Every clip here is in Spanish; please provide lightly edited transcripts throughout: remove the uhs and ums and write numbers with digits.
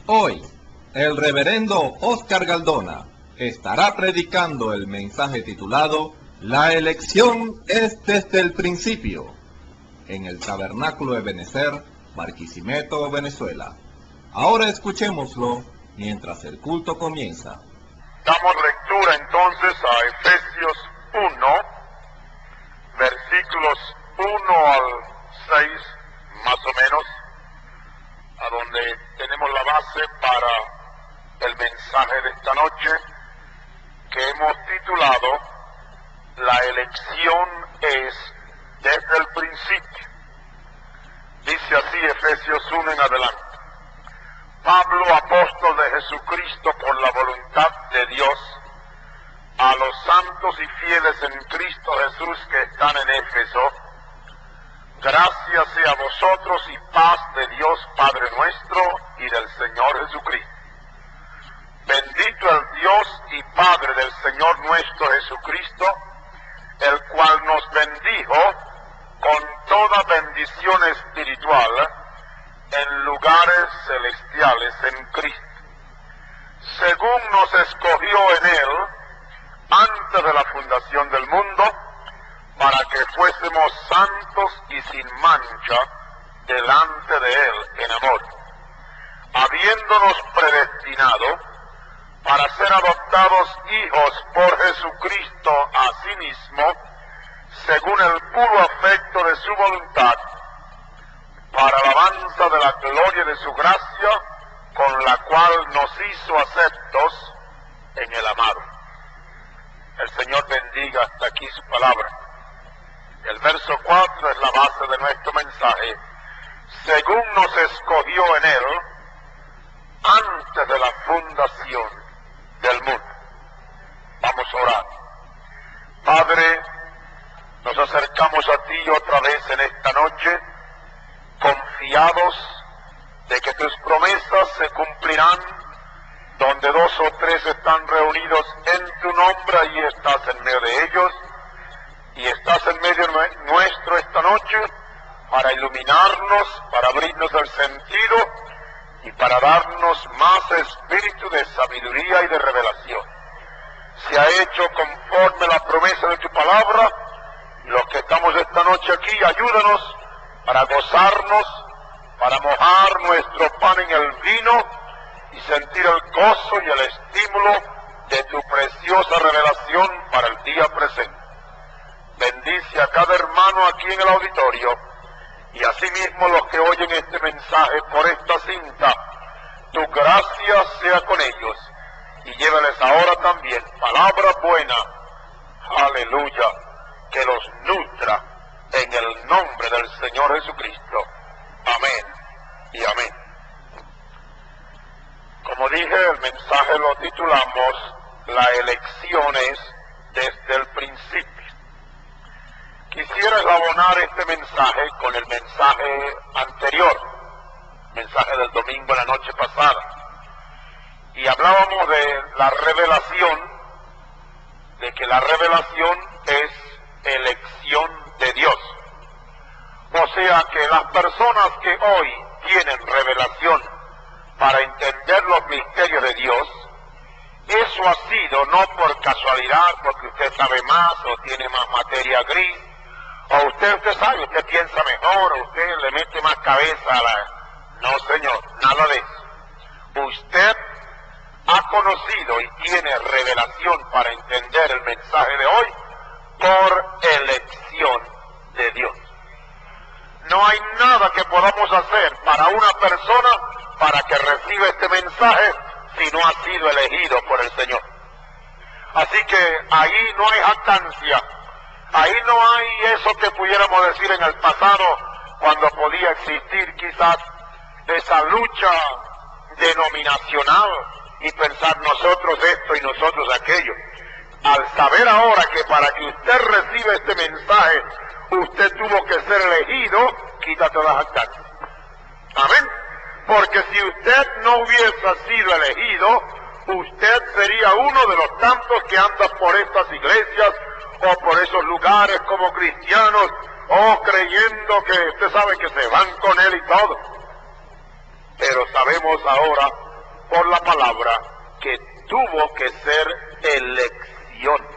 Hoy, el reverendo Oscar Galdona estará predicando el mensaje titulado La elección es desde el principio, en el Tabernáculo Ebenezer, Barquisimeto, Venezuela. Ahora escuchémoslo mientras el culto comienza. Damos lectura entonces a Efesios 1, versículos 1 al 6, más o menos, a donde tenemos la base para el mensaje de esta noche, que hemos titulado La elección es desde el principio. Dice así Efesios 1 en adelante. Pablo, apóstol de Jesucristo por la voluntad de Dios, a los santos y fieles en Cristo Jesús que están en Éfeso, gracias sea a vosotros y paz de Dios Padre nuestro y del Señor Jesucristo. Bendito el Dios y Padre del Señor nuestro Jesucristo, el cual nos bendijo con toda bendición espiritual en lugares celestiales en Cristo, según nos escogió en Él antes de la fundación del mundo, para que fuésemos santos y sin mancha delante de Él en amor, habiéndonos predestinado para ser adoptados hijos por Jesucristo a sí mismo, según el puro afecto de su voluntad, para alabanza de la gloria de su gracia, con la cual nos hizo aceptos en el amado. El Señor bendiga hasta aquí su palabra. El verso 4 es la base de nuestro mensaje. Según nos escogió en Él antes de la fundación del mundo. Vamos a orar. Padre, nos acercamos a ti otra vez en esta noche, confiados de que tus promesas se cumplirán. Donde dos o tres están reunidos en tu nombre, ahí estás en medio de ellos, y estás en medio nuestro esta noche para iluminarnos, para abrirnos el sentido y para darnos más espíritu de sabiduría y de revelación. Se ha hecho conforme la promesa de tu palabra, y los que estamos esta noche aquí, ayúdanos para gozarnos, para mojar nuestro pan en el vino y sentir el gozo y el estímulo de tu preciosa revelación para el día presente. Bendice a cada hermano aquí en el auditorio y asimismo los que oyen este mensaje por esta cinta. Tu gracia sea con ellos y llévales ahora también palabra buena, aleluya, que los nutra en el nombre del Señor Jesucristo. Amén y amén. Como dije, el mensaje lo titulamos La elección es desde el principio. Quisiera eslabonar este mensaje con el mensaje anterior, mensaje del domingo en la noche pasada. Y hablábamos de la revelación, de que la revelación es elección de Dios. O sea que las personas que hoy tienen revelación para entender los misterios de Dios, eso ha sido no por casualidad, porque usted sabe más o tiene más materia gris, o usted sabe, usted piensa mejor, o usted le mete más cabeza a la... No, señor, nada de eso. Usted ha conocido y tiene revelación para entender el mensaje de hoy por elección de Dios. No hay nada que podamos hacer para una persona para que reciba este mensaje si no ha sido elegido por el Señor. Así que ahí no hay jactancia, ahí no hay eso que pudiéramos decir en el pasado cuando podía existir quizás esa lucha denominacional y pensar nosotros esto y nosotros aquello. Al saber ahora que para que usted reciba este mensaje usted tuvo que ser elegido, quita toda jactancia. Amén. Porque si usted no hubiese sido elegido, usted sería uno de los tantos que andan por estas iglesias o por esos lugares como cristianos o creyendo que usted sabe que se van con él y todo. Pero sabemos ahora por la palabra que tuvo que ser elección.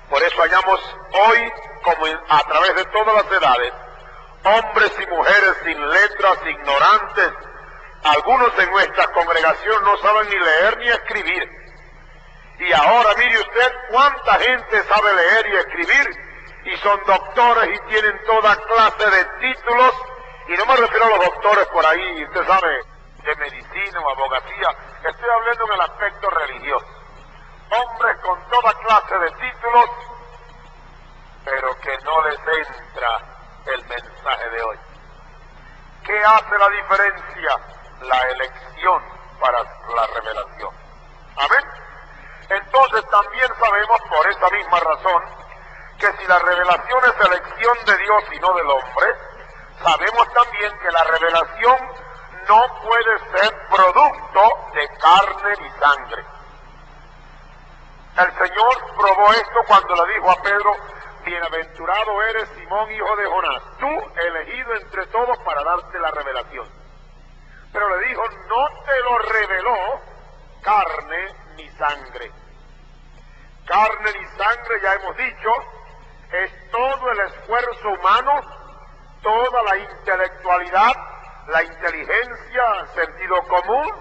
Por eso hallamos hoy, como a través de todas las edades, hombres y mujeres sin letras, ignorantes. Algunos en nuestra congregación no saben ni leer ni escribir. Y ahora mire usted cuánta gente sabe leer y escribir y son doctores y tienen toda clase de títulos. Y no me refiero a los doctores por ahí, usted sabe, de medicina o abogacía. Estoy hablando en el aspecto religioso. Hombres con toda clase de títulos, pero que no les entra el mensaje de hoy. ¿Qué hace la diferencia? La elección para la revelación. Amén. Entonces también sabemos por esa misma razón que si la revelación es elección de Dios y no del hombre, sabemos también que la revelación no puede ser producto de carne ni sangre. El Señor probó esto cuando le dijo a Pedro: bienaventurado eres, Simón, hijo de Jonás, tú elegido entre todos para darte la revelación. Pero le dijo: no te lo reveló carne ni sangre. Carne ni sangre, ya hemos dicho, es todo el esfuerzo humano, toda la intelectualidad, la inteligencia, el sentido común,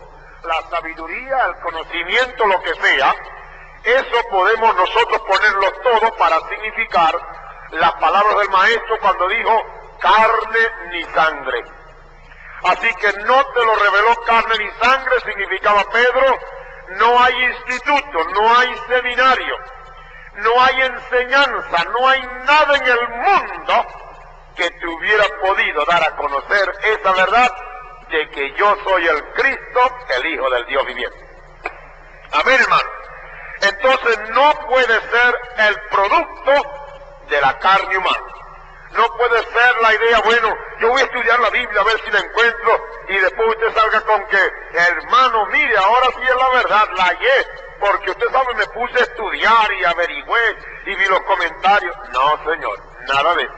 la sabiduría, el conocimiento, lo que sea. Eso podemos nosotros ponerlo todo para significar las palabras del Maestro cuando dijo carne ni sangre. Así que no te lo reveló carne ni sangre, significaba Pedro, no hay instituto, no hay seminario, no hay enseñanza, no hay nada en el mundo que te hubiera podido dar a conocer esa verdad de que yo soy el Cristo, el Hijo del Dios viviente. Amén, hermano. Entonces no puede ser el producto de la carne humana. No puede ser la idea, bueno, yo voy a estudiar la Biblia a ver si la encuentro y después usted salga con que, hermano, mire, ahora sí es la verdad, la hallé, porque usted sabe, me puse a estudiar y averigüé y vi los comentarios. No, señor, nada de eso.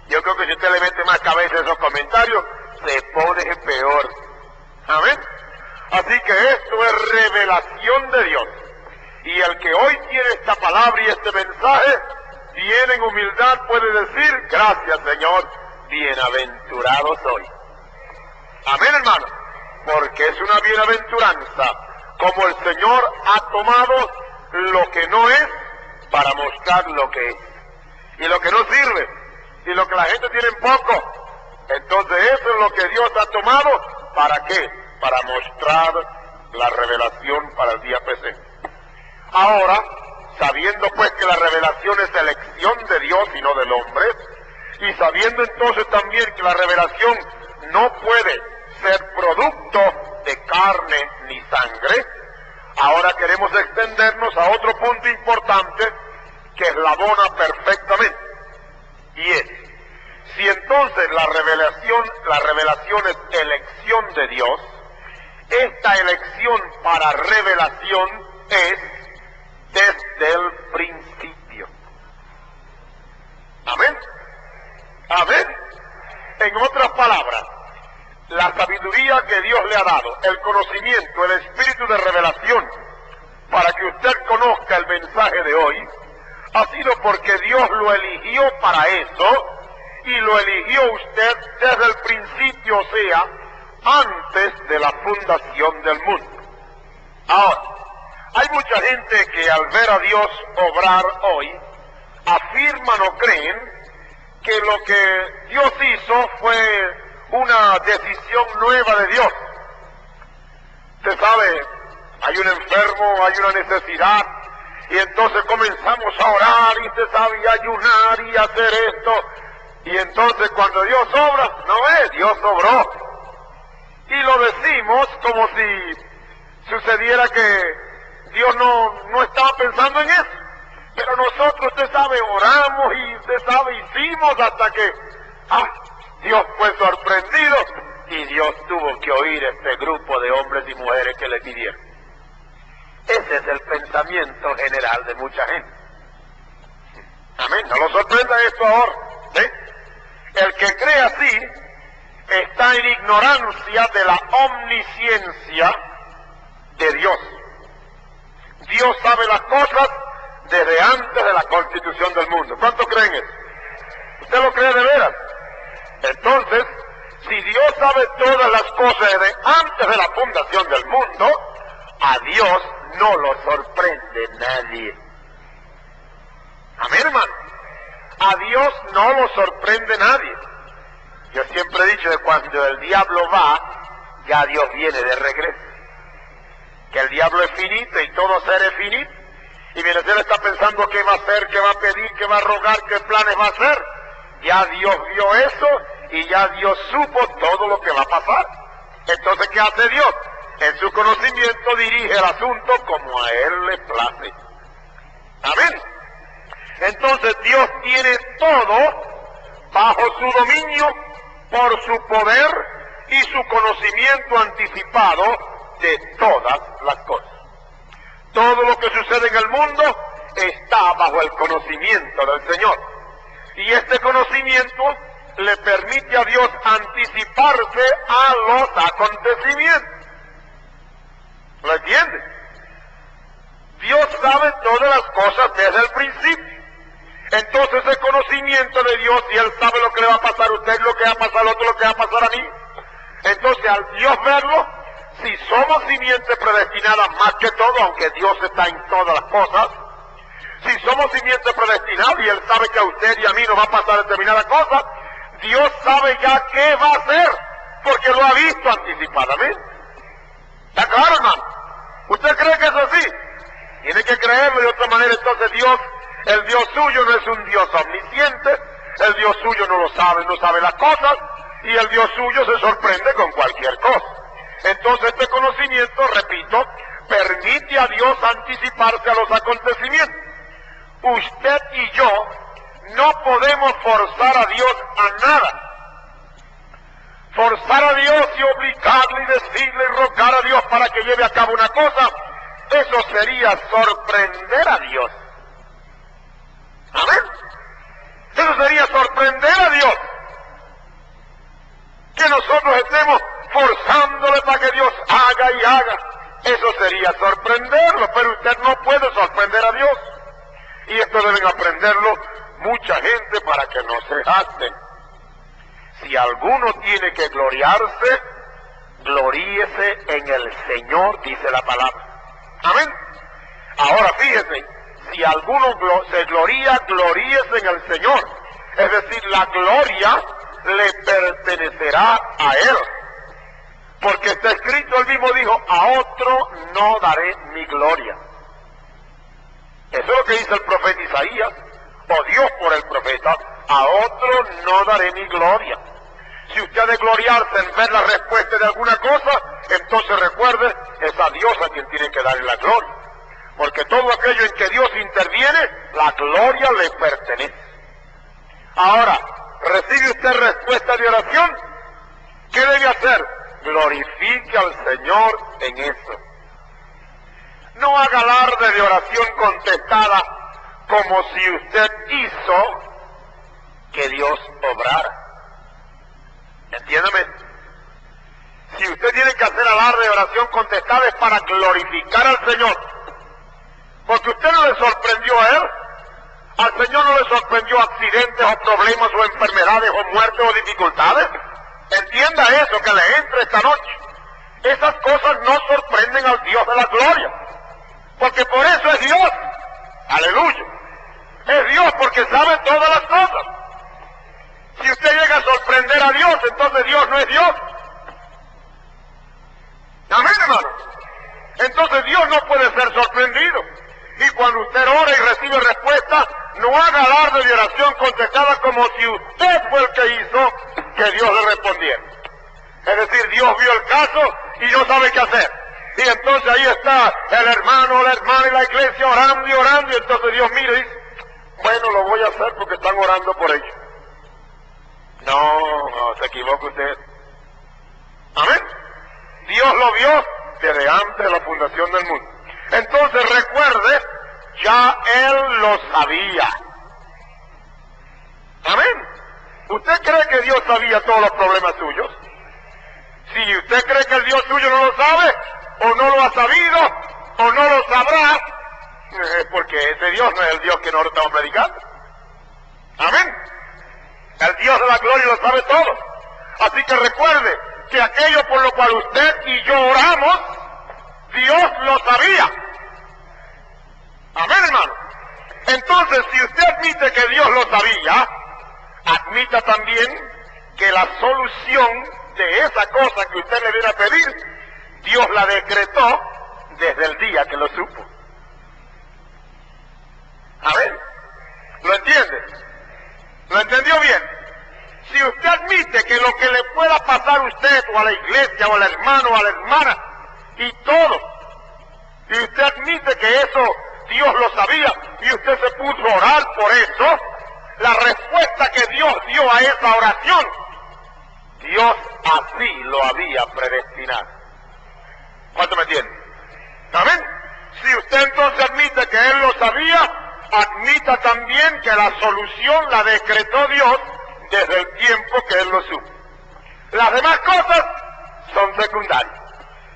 Yo creo que si usted le mete más cabeza a esos comentarios, se pone peor. Amén. Así que esto es revelación de Dios. Y el que hoy tiene esta palabra y este mensaje, viene en humildad, puede decir: gracias, Señor, bienaventurado soy. Amén, hermano. Porque es una bienaventuranza, como el Señor ha tomado lo que no es para mostrar lo que es. Y lo que no sirve, y lo que la gente tiene en poco. Entonces eso es lo que Dios ha tomado, ¿para qué? Para mostrar la revelación para el día presente. Ahora, sabiendo pues que la revelación es elección de Dios y no del hombre, y sabiendo entonces también que la revelación no puede ser producto de carne ni sangre, ahora queremos extendernos a otro punto importante que eslabona perfectamente. Y es, si entonces la revelación es elección de Dios, esta elección para revelación es desde el principio. Amén. Amén. En otras palabras, la sabiduría que Dios le ha dado, el conocimiento, el espíritu de revelación, para que usted conozca el mensaje de hoy, ha sido porque Dios lo eligió para eso, y lo eligió usted desde el principio, o sea, antes de la fundación del mundo. Ahora, hay mucha gente que al ver a Dios obrar hoy, afirman o creen que lo que Dios hizo fue una decisión nueva de Dios. Usted sabe, hay un enfermo, hay una necesidad, y entonces comenzamos a orar, y usted sabe, y ayunar, y hacer esto, y entonces cuando Dios obra, no es, Dios obró. Y lo decimos como si sucediera que Dios no estaba pensando en eso. Pero nosotros, usted sabe, oramos y usted sabe, hicimos hasta que, Dios fue sorprendido y Dios tuvo que oír este grupo de hombres y mujeres que le pidieron. Ese es el pensamiento general de mucha gente. Amén, no lo sorprenda esto ahora. ¿Sí? El que cree así está en ignorancia de la omnisciencia de Dios. Dios sabe las cosas desde antes de la constitución del mundo. ¿Cuántos creen eso? ¿Usted lo cree de veras? Entonces, si Dios sabe todas las cosas desde antes de la fundación del mundo, a Dios no lo sorprende nadie. Amén, hermano. A Dios no lo sorprende nadie. Yo siempre he dicho que cuando el diablo va, ya Dios viene de regreso. Que el diablo es finito y todo ser es finito. Y mientras él está pensando qué va a hacer, qué va a pedir, qué va a rogar, qué planes va a hacer, ya Dios vio eso y ya Dios supo todo lo que va a pasar. Entonces, ¿qué hace Dios? En su conocimiento dirige el asunto como a él le place. Amén. Entonces Dios tiene todo bajo su dominio por su poder y su conocimiento anticipado de todas las cosas. Todo lo que sucede en el mundo está bajo el conocimiento del Señor. Y este conocimiento le permite a Dios anticiparse a los acontecimientos. ¿Lo entiende? Dios sabe todas las cosas desde el principio. Entonces el conocimiento de Dios, y Él sabe lo que le va a pasar a usted, lo que va a pasar al otro, lo que va a pasar a mí. Entonces al Dios verlo, si somos simiente predestinada más que todo, aunque Dios está en todas las cosas, si somos simiente predestinada y Él sabe que a usted y a mí nos va a pasar determinada cosa, Dios sabe ya qué va a hacer, porque lo ha visto anticipadamente. ¿Está claro, hermano? ¿Usted cree que es así? Tiene que creerlo de otra manera. Entonces Dios, el Dios suyo no es un Dios omnisciente, el Dios suyo no lo sabe, no sabe las cosas, y el Dios suyo se sorprende con cualquier cosa. Entonces este conocimiento, repito, permite a Dios anticiparse a los acontecimientos. Usted y yo no podemos forzar a Dios a nada. Forzar a Dios y obligarle y decirle y rogar a Dios para que lleve a cabo una cosa, eso sería sorprender a Dios. Amén. Eso sería sorprender a Dios. Que nosotros estemos forzándole para que Dios haga y haga. Eso sería sorprenderlo, pero usted no puede sorprender a Dios. Y esto deben aprenderlo mucha gente para que no se jacten. Si alguno tiene que gloriarse, gloríese en el Señor, dice la palabra. Amén. Ahora fíjese, si alguno se gloría, gloríese en el Señor. Es decir, la gloria le pertenecerá a Él. Porque está escrito, Él mismo dijo, a otro no daré mi gloria. Eso es lo que dice el profeta Isaías, o Dios por el profeta, a otro no daré mi gloria. Si usted ha de gloriarse en ver la respuesta de alguna cosa, entonces recuerde, es a Dios a quien tiene que darle la gloria. Porque todo aquello en que Dios interviene, la gloria le pertenece. Ahora, ¿recibe usted respuesta de oración? ¿Qué debe hacer? Glorifique al Señor en eso. No haga alarde de oración contestada como si usted hizo que Dios obrara. Entiéndame. Si usted tiene que hacer alarde de oración contestada es para glorificar al Señor. Porque usted no le sorprendió a Él. Al Señor no le sorprendió accidentes o problemas o enfermedades o muertes o dificultades. Entienda eso, que le entre esta noche. Esas cosas no sorprenden al Dios de la gloria. Porque por eso es Dios. Aleluya. Es Dios porque sabe todas las cosas. Si usted llega a sorprender a Dios, entonces Dios no es Dios. Amén, hermano. Entonces Dios no puede ser sorprendido. Y cuando usted ora y recibe respuesta, no haga alarde de oración contestada como si usted fue el que hizo que Dios le respondiera. Es decir, Dios vio el caso y no sabe qué hacer. Y entonces ahí está el hermano, la hermana y la iglesia orando y orando, y entonces Dios mira y dice, bueno, lo voy a hacer porque están orando por ellos. No, se equivoca usted. Amén. Dios lo vio desde antes de la fundación del mundo. Entonces recuerde, ya Él lo sabía. Amén. ¿Usted cree que Dios sabía todos los problemas suyos? Si usted cree que el Dios suyo no lo sabe, o no lo ha sabido, o no lo sabrá, es porque ese Dios no es el Dios que nosotros estamos predicando. Amén. El Dios de la gloria lo sabe todo. Así que recuerde que aquello por lo cual usted y yo oramos, Dios lo sabía. Amén, hermano. Entonces, si usted admite que Dios lo sabía, admita también que la solución de esa cosa que usted le viene a pedir, Dios la decretó desde el día que lo supo. Amén. ¿Lo entiende? ¿Lo entendió bien? Si usted admite que lo que le pueda pasar a usted o a la iglesia o al hermano o a la hermana y todo, y usted admite que eso Dios lo sabía y usted se puso a orar por eso, la respuesta que Dios dio a esa oración, Dios así lo había predestinado. ¿Cuánto me entiende? ¿Amén? Si usted entonces admite que Él lo sabía, admita también que la solución la decretó Dios desde el tiempo que Él lo supo. Las demás cosas son secundarias.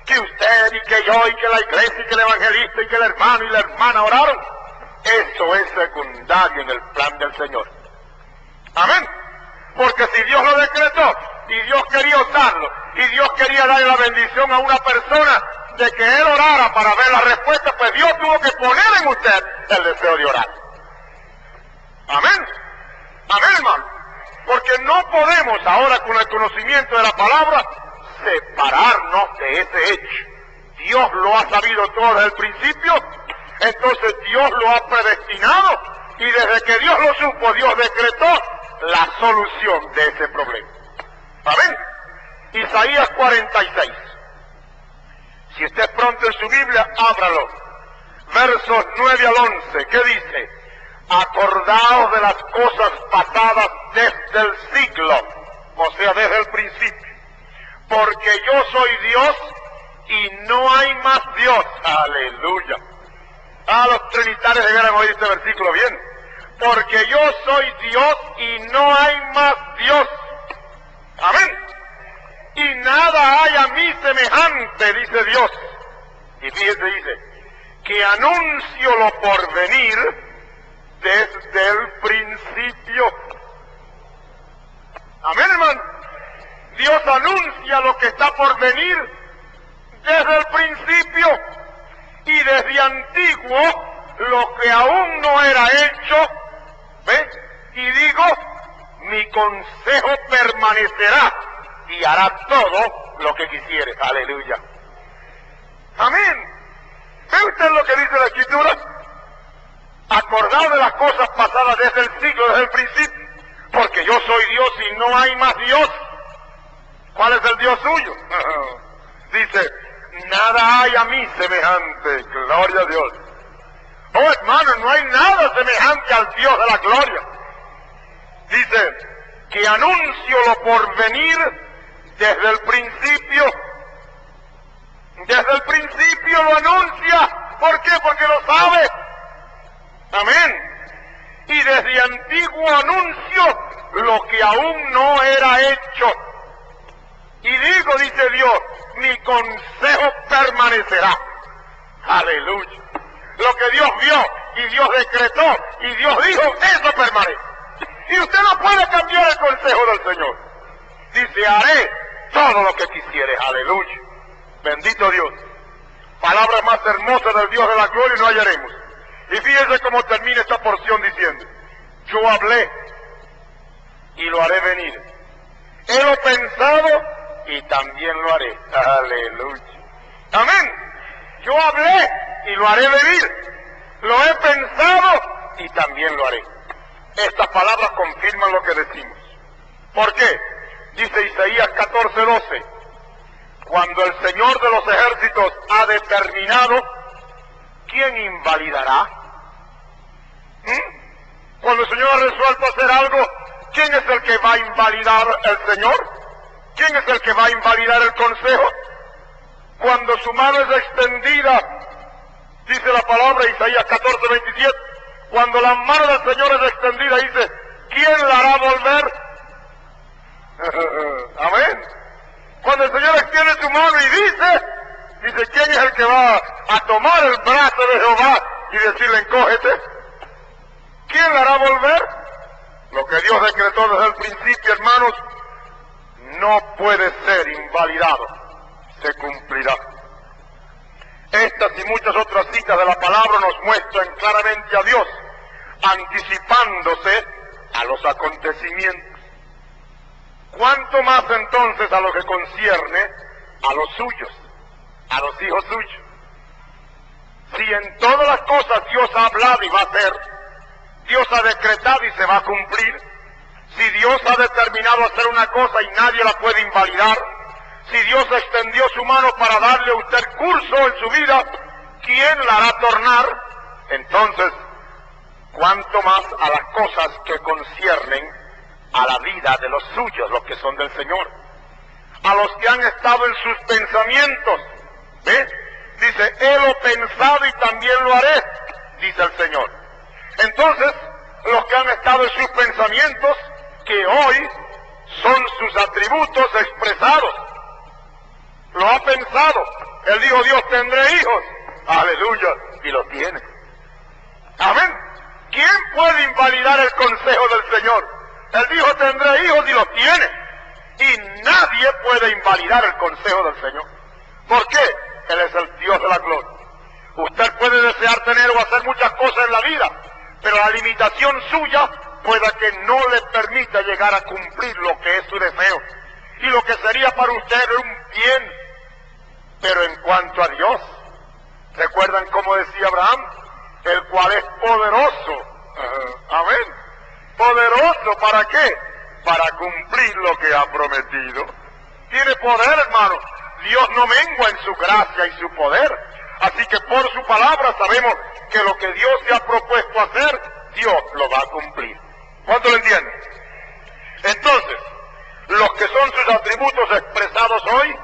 Que usted y que yo y que la iglesia y que el evangelista y que el hermano y la hermana oraron, eso es secundario en el plan del Señor. Amén. Porque si Dios lo decretó y Dios quería usarlo y Dios quería darle la bendición a una persona de que él orara para ver la respuesta, pues Dios tuvo que poner en usted el deseo de orar. Amén. Amén, hermano. Porque no podemos ahora con el conocimiento de la palabra separarnos de ese hecho. Dios lo ha sabido todo desde el principio, entonces Dios lo ha predestinado y desde que Dios lo supo, Dios decretó la solución de ese problema. ¿Amén? Isaías 46. Si usted es pronto en su Biblia, ábralo. Versos 9 al 11, ¿qué dice? Acordaos de las cosas pasadas desde el siglo, o sea, desde el principio. Porque yo soy Dios y no hay más Dios. Aleluya. Los trinitarios debieran oír este versículo bien. Porque yo soy Dios y no hay más Dios. Amén. Y nada hay a mí semejante, dice Dios. Y fíjese, dice, que anuncio lo por venir desde el principio. Amén, hermano. Dios anuncia lo que está por venir desde el principio y desde antiguo lo que aún no era hecho. ¿Ve? Y digo, mi consejo permanecerá y hará todo lo que quisiere. Aleluya. Amén. ¿Ve usted lo que dice la Escritura? Acordad de las cosas pasadas desde el siglo, desde el principio, porque yo soy Dios y no hay más Dios. ¿Cuál es el Dios suyo? Dice, nada hay a mí semejante, gloria a Dios. Oh, hermano, no hay nada semejante al Dios de la gloria. Dice, que anuncio lo por venir desde el principio. Desde el principio lo anuncia. ¿Por qué? Porque lo sabe. Amén. Y desde antiguo anuncio lo que aún no era hecho. Y digo, dice Dios, mi consejo permanecerá. Aleluya. Lo que Dios vio y Dios decretó y Dios dijo, eso permanece. Y usted no puede cambiar el consejo del Señor. Dice, haré todo lo que quisieres. Aleluya. Bendito Dios. Palabras más hermosas del Dios de la gloria y no hallaremos. Y fíjense cómo termina esta porción diciendo, yo hablé y lo haré venir. He lo pensado y también lo haré. Aleluya. Amén. Yo hablé y lo haré venir. Lo he pensado y también lo haré. Estas palabras confirman lo que decimos. ¿Por qué? Dice Isaías 14:12. Cuando el Señor de los ejércitos ha determinado, ¿quién invalidará? Cuando el Señor ha resuelto hacer algo, ¿quién es el que va a invalidar el Señor? ¿Quién es el que va a invalidar el consejo? Cuando su mano es extendida, dice la palabra Isaías 14:27, cuando la mano del Señor es extendida, dice, ¿quién la hará volver? Amén. Cuando el Señor extiende su mano y dice, ¿quién es el que va a tomar el brazo de Jehová y decirle, encógete? ¿Quién la hará volver? Lo que Dios decretó desde el principio, hermanos, no puede ser invalidado, se cumplirá. Estas y muchas otras citas de la palabra nos muestran claramente a Dios anticipándose a los acontecimientos. ¿Cuánto más entonces a lo que concierne a los suyos, a los hijos suyos? Si en todas las cosas Dios ha hablado y va a hacer, Dios ha decretado y se va a cumplir, si Dios ha determinado hacer una cosa y nadie la puede invalidar, si Dios extendió su mano para darle a usted curso en su vida, ¿quién la hará tornar? Entonces, ¿cuánto más a las cosas que conciernen a la vida de los suyos, los que son del Señor? A los que han estado en sus pensamientos. ¿Ve? Dice, he lo pensado y también lo haré, dice el Señor. Entonces, los que han estado en sus pensamientos, que hoy son sus atributos expresados. Lo ha pensado. Él dijo, Dios, tendré hijos. Aleluya. Y lo tiene. Amén. ¿Quién puede invalidar el consejo del Señor? Él dijo, tendré hijos y los tiene. Y nadie puede invalidar el consejo del Señor. ¿Por qué? Él es el Dios de la gloria. Usted puede desear tener o hacer muchas cosas en la vida, pero la limitación suya pueda que no le permita llegar a cumplir lo que es su deseo. Y lo que sería para usted un bien. Pero en cuanto a Dios, ¿recuerdan cómo decía Abraham? El cual es poderoso. Amén. Poderoso, ¿para qué? Para cumplir lo que ha prometido. Tiene poder, hermano. Dios no mengua en su gracia y su poder. Así que por su palabra sabemos que lo que Dios se ha propuesto hacer, Dios lo va a cumplir. ¿Cuánto lo entienden? Entonces, los que son sus atributos expresados hoy,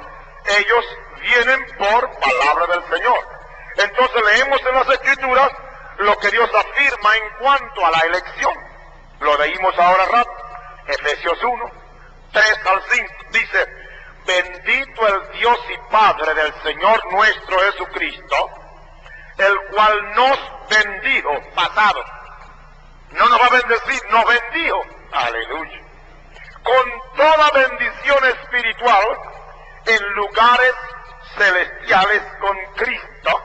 ellos vienen por palabra del Señor. Entonces leemos en las Escrituras lo que Dios afirma en cuanto a la elección. Lo leímos ahora rato, Efesios 1, 3 al 5, dice, bendito el Dios y Padre del Señor nuestro Jesucristo, el cual nos bendijo, pasado, no nos va a bendecir, nos bendijo, aleluya, con toda bendición espiritual en lugares celestiales con Cristo,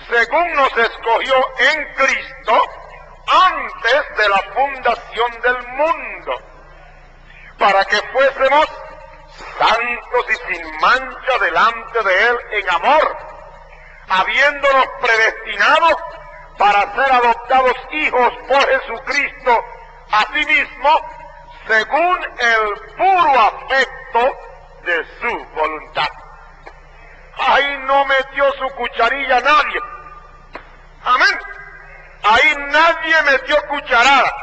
según nos escogió en Cristo antes de la fundación del mundo, para que fuésemos santos y sin mancha delante de Él en amor, habiéndonos predestinado para ser adoptados hijos por Jesucristo a sí mismo, según el puro afecto de su voluntad. Ahí no metió su cucharilla nadie. Amén. Ahí nadie metió cucharada.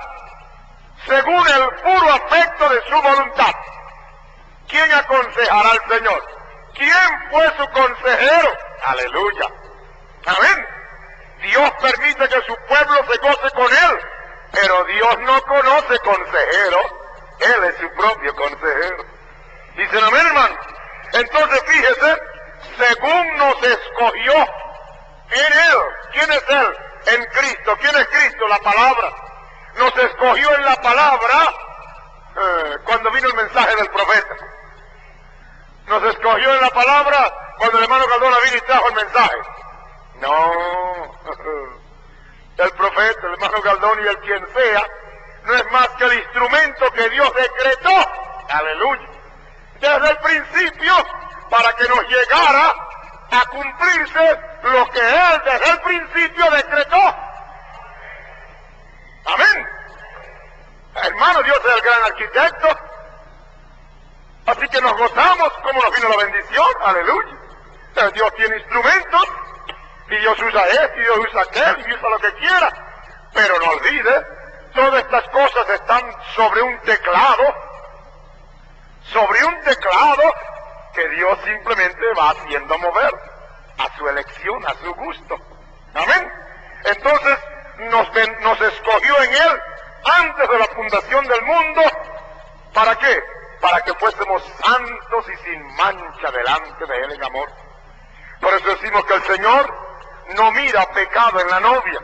Según el puro afecto de su voluntad. ¿Quién aconsejará al Señor? ¿Quién fue su consejero? Aleluya. Amén. Dios permite que su pueblo se goce con Él, pero Dios no conoce consejero. Él es su propio consejero. Dicen amén, hermano. Entonces fíjese, según nos escogió en Él. ¿Quién es Él? En Cristo. ¿Quién es Cristo? La palabra. Nos escogió en la palabra cuando vino el mensaje del profeta. Nos escogió en la palabra cuando el hermano Cardona vino y trajo el mensaje. No. El profeta, el hermano Cardona y el quien sea, no es más que el instrumento que Dios decretó. Aleluya. Desde el principio, para que nos llegara a cumplirse lo que Él desde el principio decretó. Amén. Hermano, Dios es el gran arquitecto. Así que nos gozamos como nos vino la bendición. Aleluya. Dios tiene instrumentos y Dios usa esto y Dios usa aquel y usa lo que quiera. Pero no olvide, todas estas cosas están sobre un teclado. Sobre un teclado que Dios simplemente va haciendo mover a su elección, a su gusto. Amén. Entonces nos escogió en Él antes de la fundación del mundo ¿Para qué? Para que fuésemos santos y sin mancha delante de Él en amor. Por eso decimos que el Señor no mira pecado en la novia,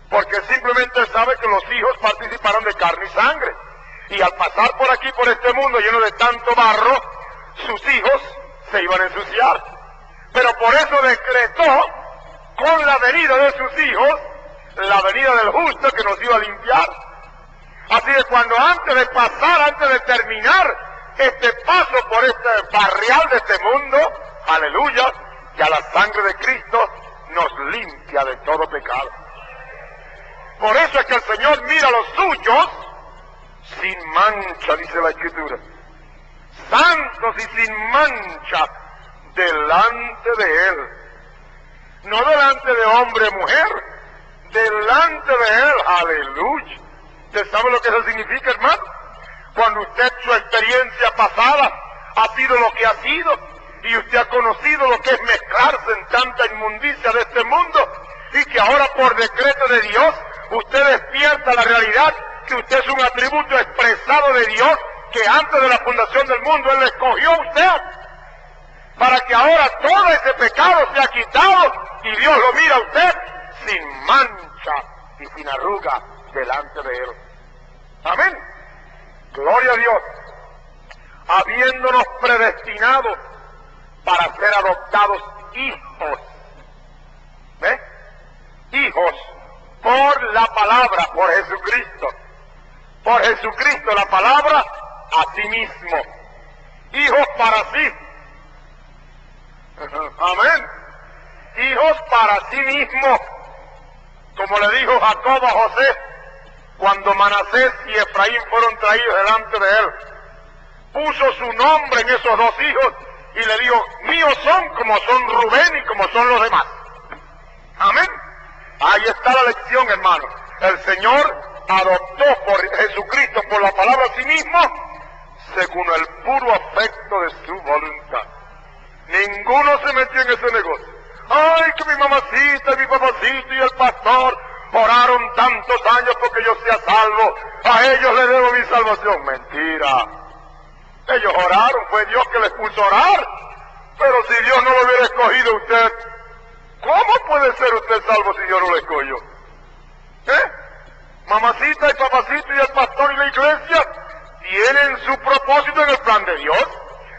porque simplemente sabe que los hijos participaron de carne y sangre, y al pasar por aquí, por este mundo lleno de tanto barro, sus hijos se iban a ensuciar. Pero por eso decretó, con la venida de sus hijos, la venida del justo que nos iba a limpiar. Así que cuando antes de pasar, antes de terminar este paso por este barrial de este mundo, aleluya, ya la sangre de Cristo nos limpia de todo pecado. Por eso es que el Señor mira a los suyos sin mancha, dice la Escritura, santos y sin mancha delante de Él. No delante de hombre o mujer, delante de Él, aleluya. ¿Usted sabe lo que eso significa, hermano? Cuando usted, su experiencia pasada ha sido lo que ha sido, y usted ha conocido lo que es mezclarse en tanta inmundicia de este mundo, y que ahora por decreto de Dios, usted despierta la realidad que usted es un atributo expresado de Dios, que antes de la fundación del mundo Él le escogió a usted, para que ahora todo ese pecado sea quitado, y Dios lo mira a usted sin mancha y sin arruga delante de Él. Amén. Gloria a Dios. Habiéndonos predestinado para ser adoptados hijos. ¿Ves? Hijos por la palabra, por Jesucristo. Por Jesucristo, la palabra a sí mismo. Hijos para sí. Amén. Hijos para sí mismo. Como le dijo Jacob a José, cuando Manasés y Efraín fueron traídos delante de él, puso su nombre en esos dos hijos y le dijo, míos son como son Rubén y como son los demás. Amén. Ahí está la lección, hermano. El Señor adoptó por Jesucristo, por la palabra a sí mismo, según el puro afecto de su voluntad. Ninguno se metió en ese negocio. Ay, que mi mamacita y mi papacito y el pastor oraron tantos años porque yo sea salvo, a ellos le debo mi salvación. Mentira. Ellos oraron, fue Dios que les puso a orar. Pero si Dios no lo hubiera escogido a usted, ¿cómo puede ser usted salvo si Dios no lo escogió? Mamacita y papacito y el pastor y la iglesia tienen su propósito en el plan de Dios,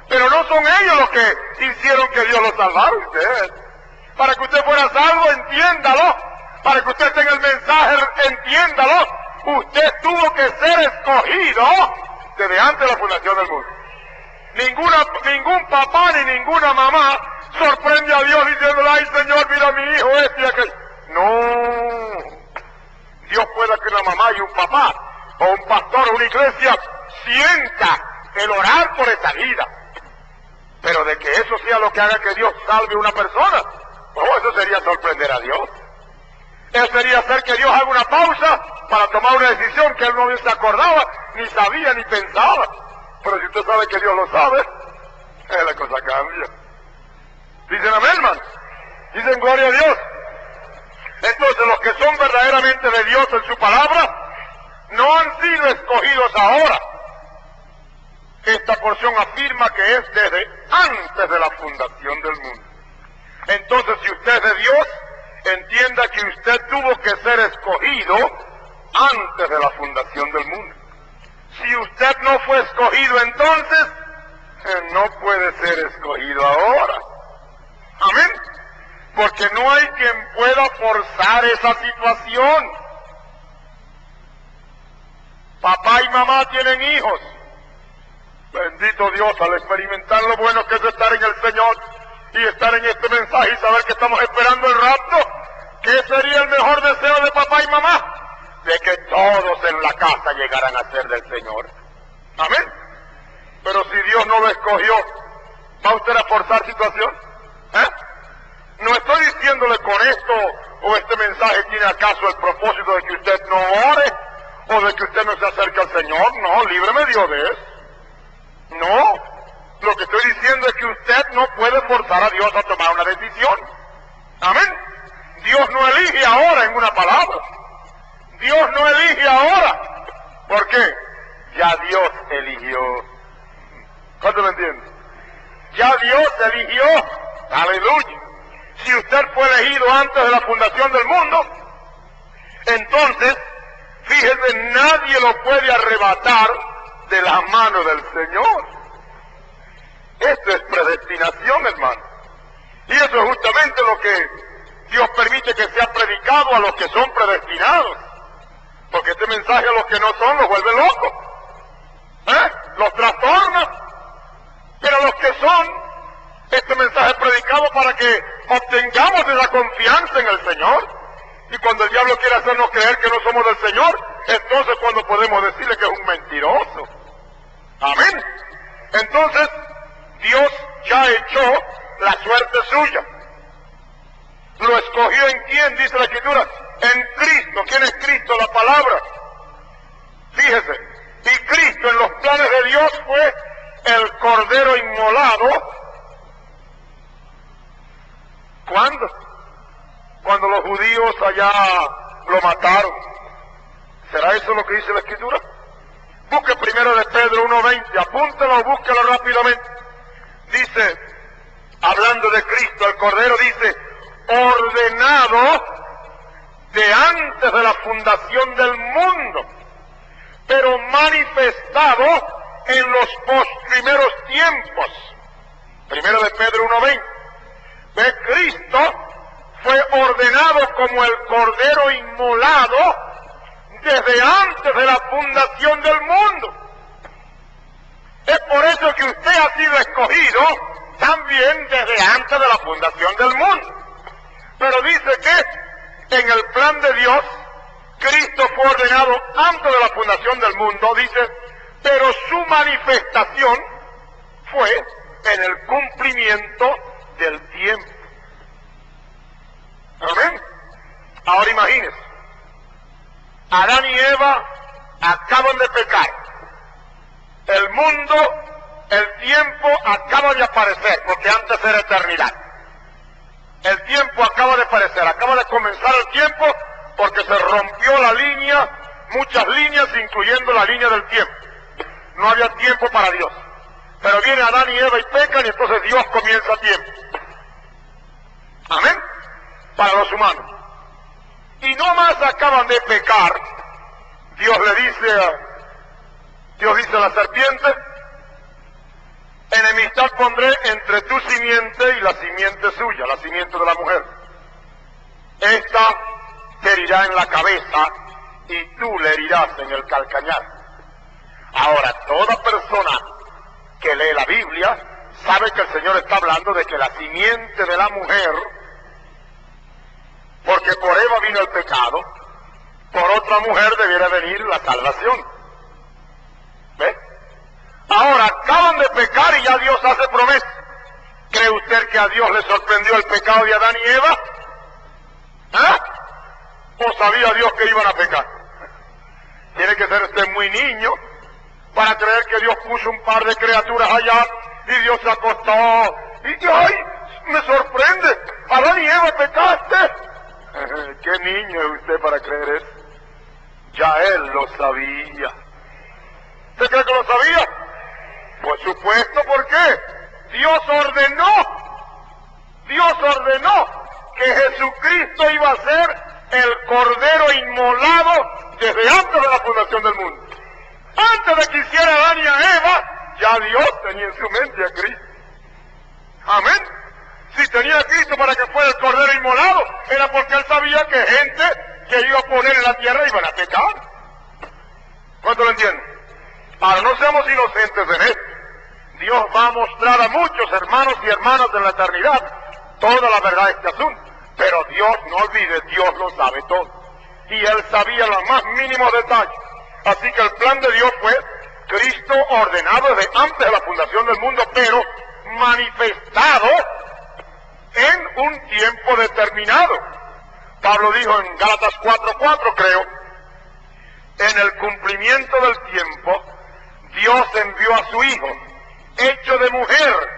pero no son ellos los que hicieron que Dios lo salvara a usted. Para que usted fuera salvo, entiéndalo. Para que usted tenga el mensaje, entiéndalo. Usted tuvo que ser escogido desde antes de la fundación del mundo. Ningún papá ni ninguna mamá sorprende a Dios diciéndole, ay Señor, mira a mi hijo este y aquel. No. Dios pueda que una mamá y un papá, o un pastor o una iglesia, sienta el orar por esa vida. Pero de que eso sea lo que haga que Dios salve a una persona, oh, eso sería sorprender a Dios. Eso sería hacer que Dios haga una pausa para tomar una decisión que Él no se acordaba, ni sabía, ni pensaba. Pero si usted sabe que Dios lo sabe, la cosa cambia. Dicen amén, hermano. Dicen gloria a Dios. Entonces los que son verdaderamente de Dios en su palabra, no han sido escogidos ahora. Esta porción afirma que es desde antes de la fundación del mundo. Entonces, si usted es de Dios, entienda que usted tuvo que ser escogido antes de la fundación del mundo. Si usted no fue escogido entonces, no puede ser escogido ahora. Amén. Porque no hay quien pueda forzar esa situación. Papá y mamá tienen hijos. Bendito Dios, al experimentar lo bueno que es estar en el Señor y estar en este mensaje y saber que estamos esperando el rapto, ¿qué sería el mejor deseo de papá y mamá? De que todos en la casa llegaran a ser del Señor. Amén. Pero si Dios no lo escogió, ¿va usted a forzar situación? No estoy diciéndole con esto o este mensaje tiene acaso el propósito de que usted no ore o de que usted no se acerque al Señor. No, líbreme Dios de eso. No, lo que estoy diciendo es que usted no puede forzar a Dios a tomar una decisión. Amén. Dios no elige ahora en una palabra. Dios no elige ahora. ¿Por qué? Ya Dios eligió. Aleluya. Si usted fue elegido antes de la fundación del mundo, entonces, fíjese, nadie lo puede arrebatar de la mano del Señor. Esto es predestinación, hermano. Y eso es justamente lo que Dios permite que sea predicado a los que son predestinados. Porque este mensaje a los que no son los vuelve locos. Los trastorna. Pero a los que son, este mensaje es predicado para que obtengamos esa confianza en el Señor. Y cuando el diablo quiere hacernos creer que no somos del Señor, entonces cuando podemos decirle que es un mentiroso. Amén. Entonces, Dios ya echó la suerte suya. ¿Lo escogió en quién? Dice la Escritura. En Cristo. ¿Quién es Cristo? La palabra. Fíjese. Y Cristo en los planes de Dios fue el Cordero inmolado. ¿Cuándo? Cuando los judíos allá lo mataron. ¿Será eso lo que dice la Escritura? Busque primero de Pedro 1:20, apúntelo, búsquelo rápidamente. Dice, hablando de Cristo, el Cordero dice, ordenado de antes de la fundación del mundo, pero manifestado en los primeros tiempos. Primero de Pedro 1:20. ¿Ve? Cristo fue ordenado como el Cordero inmolado desde antes de la fundación del mundo. Es por eso que usted ha sido escogido también desde antes de la fundación del mundo. Pero dice que en el plan de Dios, Cristo fue ordenado antes de la fundación del mundo, dice, pero su manifestación fue en el cumplimiento del tiempo. ¿Amén? Ahora imagínense, Adán y Eva acaban de pecar. El mundo, el tiempo acaba de aparecer, porque antes era eternidad. El tiempo acaba de aparecer, acaba de comenzar el tiempo, porque se rompió la línea, muchas líneas, incluyendo la línea del tiempo. No había tiempo para Dios. Pero viene Adán y Eva y pecan, y entonces Dios comienza tiempo. Amén. Para los humanos. Y no más acaban de pecar, Dios dice a la serpiente, enemistad pondré entre tu simiente y la simiente suya, la simiente de la mujer. Esta te herirá en la cabeza y tú le herirás en el calcañar. Ahora, toda persona que lee la Biblia sabe que el Señor está hablando de que la simiente de la mujer, porque por Eva vino el pecado, por otra mujer debiera venir la salvación. ¿Ve? Ahora acaban de pecar y ya Dios hace promesa. ¿Cree usted que a Dios le sorprendió el pecado de Adán y Eva? ¿O sabía Dios que iban a pecar? Tiene que ser usted muy niño para creer que Dios puso un par de criaturas allá y Dios se acostó y ¡ay! Me sorprende, Adán y Eva pecaste. ¿Qué niño es usted para creer eso? Ya él lo sabía. ¿Usted cree que lo sabía? Por supuesto, ¿por qué? Dios ordenó que Jesucristo iba a ser el Cordero inmolado desde antes de la fundación del mundo. Antes de que hiciera Adán y a Eva, ya Dios tenía en su mente a Cristo. Amén. Si tenía a Cristo para que fuera el Cordero inmolado, era porque él sabía que gente que iba a poner en la tierra iban a pecar. ¿Cuánto lo entienden? Ahora no seamos inocentes en esto. Dios va a mostrar a muchos hermanos y hermanas de la eternidad toda la verdad de este asunto. Pero Dios, no olvide, Dios lo sabe todo. Y Él sabía los más mínimos detalles. Así que el plan de Dios fue Cristo ordenado desde antes de la fundación del mundo, pero manifestado en un tiempo determinado. Pablo dijo en Gálatas 4:4, creo, en el cumplimiento del tiempo, Dios envió a su Hijo, hecho de mujer,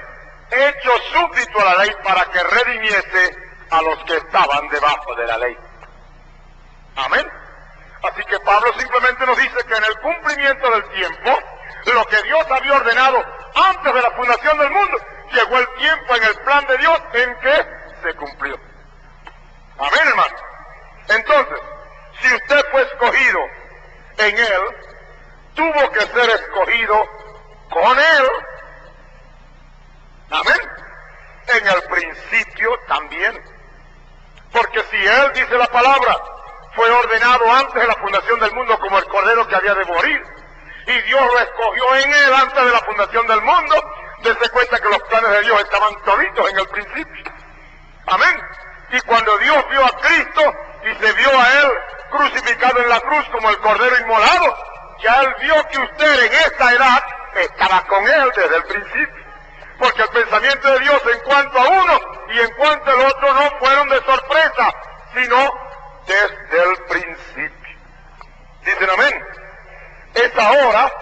hecho súbdito a la ley, para que redimiese a los que estaban debajo de la ley. Amén. Así que Pablo simplemente nos dice que en el cumplimiento del tiempo, lo que Dios había ordenado antes de la fundación del mundo, llegó el tiempo en el plan de Dios en que se cumplió. Amén, hermano. Entonces, si usted fue escogido en Él, tuvo que ser escogido con Él. Amén. En el principio también. Porque si Él, dice la palabra, fue ordenado antes de la fundación del mundo como el cordero que había de morir, y Dios lo escogió en Él antes de la fundación del mundo, dése cuenta que los planes de Dios estaban toditos en el principio. Amén. Y cuando Dios vio a Cristo y se vio a Él crucificado en la cruz como el cordero inmolado, ya Él vio que usted en esta edad estaba con Él desde el principio. Porque el pensamiento de Dios en cuanto a uno y en cuanto al otro no fueron de sorpresa, sino desde el principio. Dicen amén. Es ahora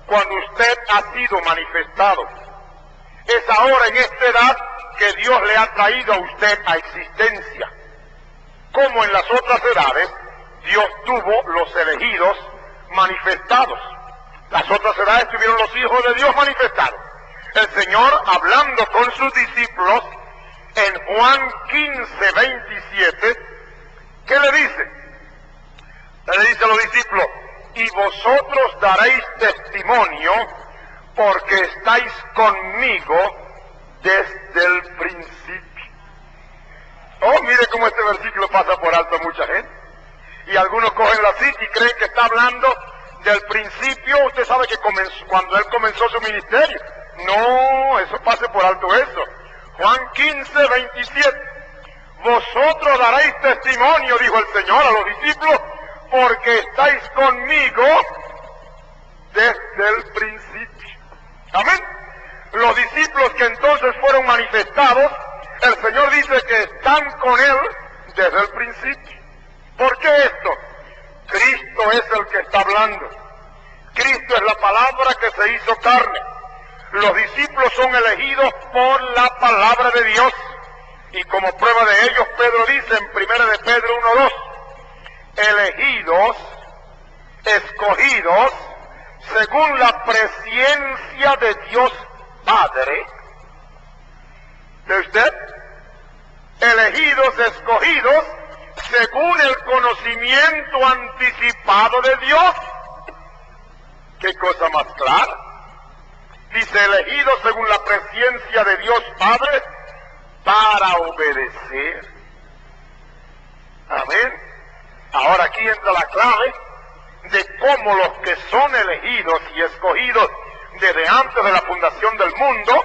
cuando usted ha sido manifestado. Es ahora en esta edad que Dios le ha traído a usted a existencia. Como en las otras edades, Dios tuvo los elegidos manifestados. Las otras edades tuvieron los hijos de Dios manifestados. El Señor, hablando con sus discípulos, en Juan 15, 27, ¿qué le dice? Le dice a los discípulos, y vosotros daréis testimonio porque estáis conmigo desde el principio. Oh, mire cómo este versículo pasa por alto a mucha gente. Y algunos cogen la cita y creen que está hablando del principio. Usted sabe que cuando Él comenzó su ministerio. No, eso pase por alto eso. Juan 15, 27. Vosotros daréis testimonio, dijo el Señor a los discípulos, porque estáis conmigo desde el principio. Amén. Los discípulos que entonces fueron manifestados, el Señor dice que están con Él desde el principio. ¿Por qué esto? Cristo es el que está hablando. Cristo es la palabra que se hizo carne. Los discípulos son elegidos por la palabra de Dios. Y como prueba de ellos, Pedro dice en 1 de Pedro 1:2, elegidos, escogidos, según la presciencia de Dios Padre. ¿De usted? Elegidos, escogidos, según el conocimiento anticipado de Dios. ¿Qué cosa más clara? Dice, elegidos según la presciencia de Dios Padre, para obedecer. Amén. Ahora aquí entra la clave de cómo los que son elegidos y escogidos desde antes de la fundación del mundo,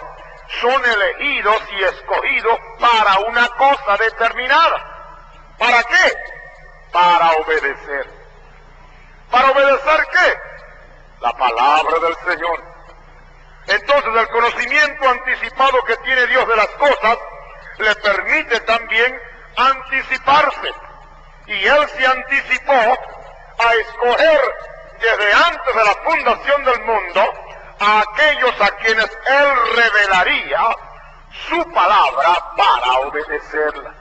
son elegidos y escogidos para una cosa determinada. ¿Para qué? Para obedecer. ¿Para obedecer qué? La palabra del Señor. Entonces el conocimiento anticipado que tiene Dios de las cosas le permite también anticiparse. Y Él se anticipó a escoger desde antes de la fundación del mundo a aquellos a quienes Él revelaría su palabra para obedecerla.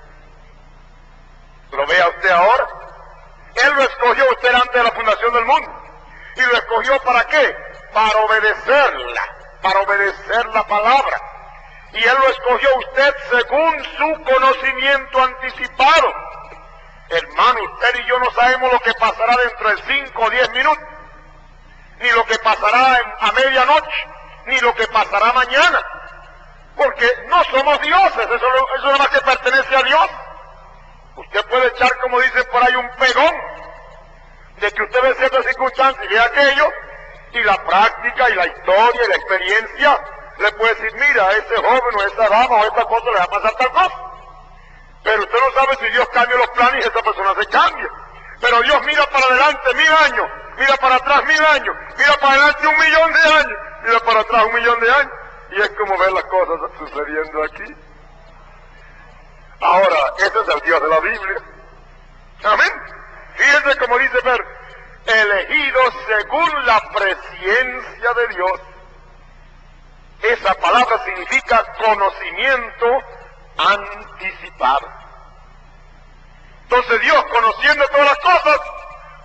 ¿Lo vea usted ahora? Él lo escogió usted antes de la fundación del mundo. ¿Y lo escogió para qué? Para obedecerla, para obedecer la palabra. Y Él lo escogió usted según su conocimiento anticipado. Hermano, usted y yo no sabemos lo que pasará dentro de 5 o 10 minutos, ni lo que pasará a medianoche, ni lo que pasará mañana, porque no somos dioses, eso nada más que pertenece a Dios. Usted puede echar, como dicen por ahí, un pegón, de que usted ve ciertas circunstancias y ve aquello, y la práctica y la historia y la experiencia le puede decir, mira, a ese joven o a esa dama o a esta cosa le va a pasar tal cosa. Pero usted no sabe si Dios cambia los planes y esa persona se cambia. Pero Dios mira para adelante 1000 años, mira para atrás 1000 años, mira para adelante 1.000.000 de años, mira para atrás 1.000.000 de años. Y es como ver las cosas sucediendo aquí. Ahora, ese es el Dios de la Biblia. Amén. Fíjense como dice ver, elegidos según la presciencia de Dios. Esa palabra significa conocimiento anticipado. Entonces Dios, conociendo todas las cosas,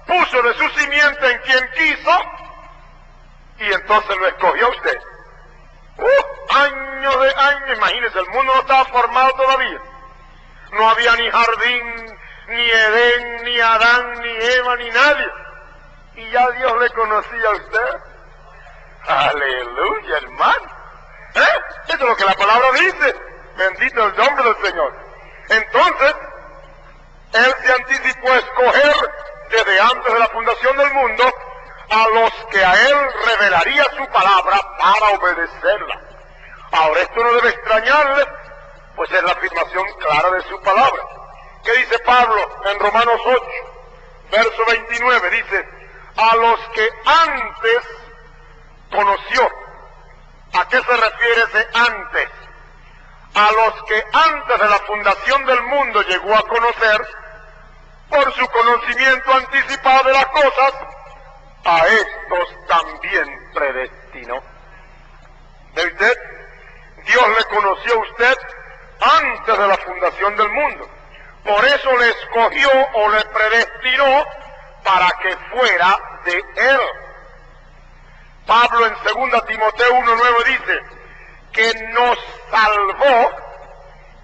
puso de su simiente en quien quiso, y entonces lo escogió a usted. Años de años, imagínense, el mundo no estaba formado todavía. No había ni jardín, ni Edén, ni Adán, ni Eva, ni nadie. Y ya Dios le conocía a usted. Aleluya, hermano. Eso es lo que la palabra dice. Bendito el nombre del Señor. Entonces, Él se anticipó a escoger desde antes de la fundación del mundo a los que a Él revelaría su palabra para obedecerla. Ahora, esto no debe extrañarle, pues es la afirmación clara de su palabra. ¿Qué dice Pablo en Romanos 8, verso 29? Dice, a los que antes conoció. ¿A qué se refiere ese antes? A los que antes de la fundación del mundo llegó a conocer, por su conocimiento anticipado de las cosas, a estos también predestinó. ¿Ve usted? Dios le conoció a usted antes de la fundación del mundo. Por eso le escogió o le predestinó para que fuera de Él. Pablo en 2 Timoteo 1:9 dice que nos salvó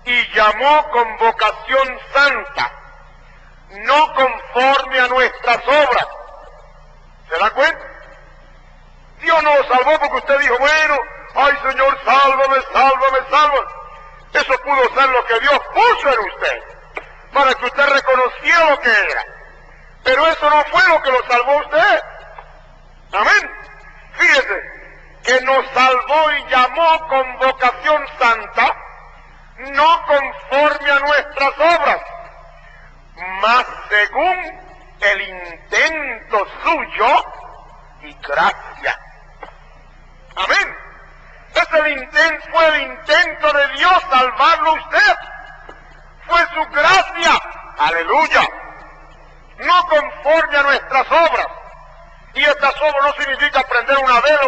y llamó con vocación santa, no conforme a nuestras obras. ¿Se da cuenta? Dios no lo salvó porque usted dijo, bueno, ay Señor, sálvame, sálvame, sálvame. Eso pudo ser lo que Dios puso en usted, para que usted reconociera lo que era. Pero eso no fue lo que lo salvó a usted. Amén. Fíjese, que nos salvó y llamó con vocación santa, no conforme a nuestras obras, mas según el intento suyo y gracia. Amén. Fue el intento de Dios salvarlo a usted. Fue su gracia. Aleluya. No conforme a nuestras obras. Y estas obras no significa prender una vela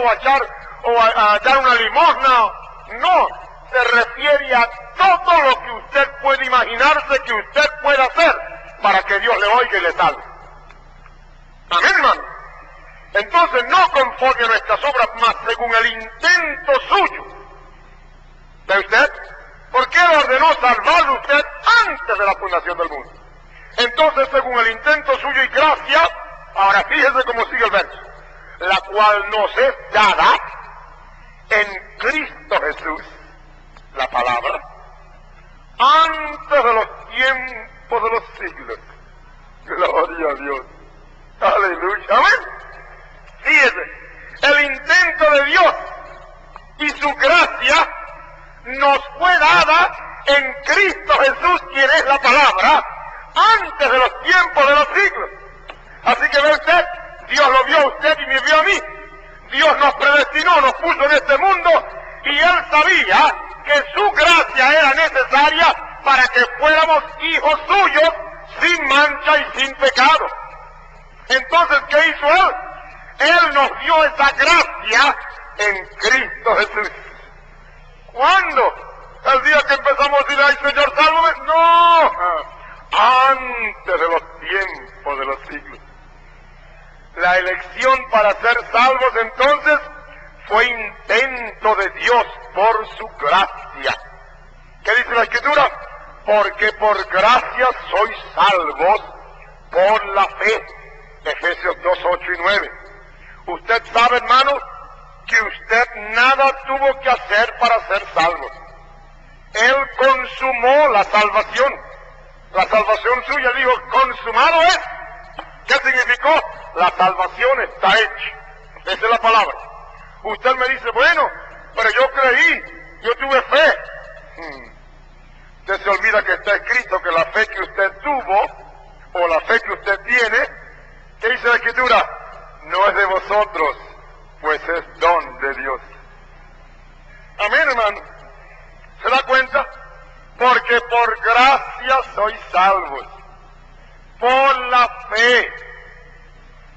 o a dar una limosna. No. Se refiere a todo lo que usted puede imaginarse que usted pueda hacer para que Dios le oiga y le salve. Amén, hermano. Entonces, no conforme a nuestras obras, mas según el intento suyo. ¿Ve usted? ¿Por qué le ordenó salvarlo usted antes de la fundación del mundo? Entonces, según el intento suyo y gracia, ahora fíjese cómo sigue el verso, la cual nos es dada en Cristo Jesús, la palabra, antes de los tiempos de los siglos. Gloria a Dios. Aleluya. Amén. Fíjese, el intento de Dios y su gracia nos fue dada en Cristo Jesús, quien es la palabra, antes de los tiempos de los siglos. Así que ve usted, Dios lo vio a usted y me vio a mí. Dios nos predestinó, nos puso en este mundo y Él sabía que su gracia era necesaria para que fuéramos hijos suyos sin mancha y sin pecado. Entonces, ¿qué hizo Él? Él nos dio esa gracia en Cristo Jesús. ¿Cuándo? El día que empezamos a decir, ay Señor, sálvame. No, antes de los tiempos de los siglos. La elección para ser salvos entonces fue intento de Dios por su gracia. ¿Qué dice la Escritura? Porque por gracia sois salvos por la fe. Efesios 2, 8 y 9. Usted sabe, hermano, que usted nada tuvo que hacer para ser salvo. Él consumó la salvación. La salvación suya, dijo, consumado es. ¿Qué significó? La salvación está hecha. Esa es la palabra. Usted me dice, bueno, pero yo creí, yo tuve fe. Usted se olvida que está escrito que la fe que usted tuvo, o la fe que usted tiene, ¿qué dice la Escritura? No es de vosotros, pues es don de Dios. Amén, hermano. ¿Se da cuenta? Porque por gracia sois salvos, por la fe.